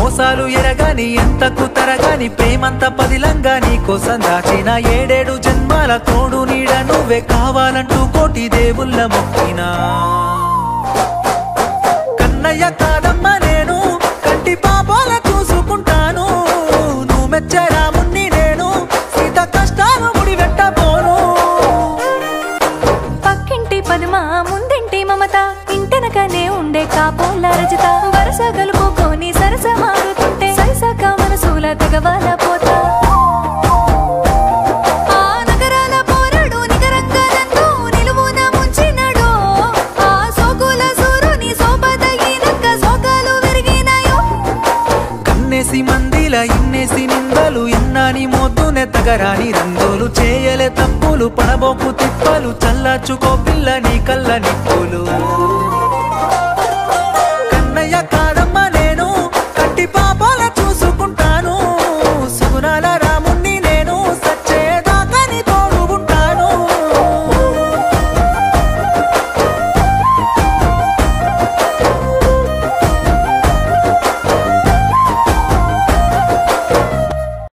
మోసాలు ఎరగాని ఎంతకు తరగాని ప్రేమంత పదిలంగా నీ కోసం దాచిన 7 జన్మాల తోడు నీడ నువ్వే కావాలంటూ కోటి దేవుళ్ళ మొక్కినా కన్నయ్య కాదమ్మా నేను కంటి పాపాల చూసుకుంటాను నువ్వు మెచ్చే రాముణ్ణి నేను సీత కష్టాలు ముడివెట్టబోను పక్కింటి పద్మ ముందింటి మమత ఇంటెనకనే ఉండే కాపోల రజత వరస గలుపుకొని సరస మారుతుంటే సరిసక మనసుల తెగవాల పోతా ఆ నగరాల పోరడు నిగరంగా నన్ను నిలువున ముంచినడో ఆ సోకుల సూరుని సోపదగినక్క సోకాలు విరిగినాయో కన్నేసి మందిల ఇన్నేసి నిందలు ఇన్నాని మోతునే తగరాని రంగులు చేయలే తప్పులు పడబోకు తిప్పలు చల్లార్చుకో పిల్ల నీ కళ్ళ నిప్పులు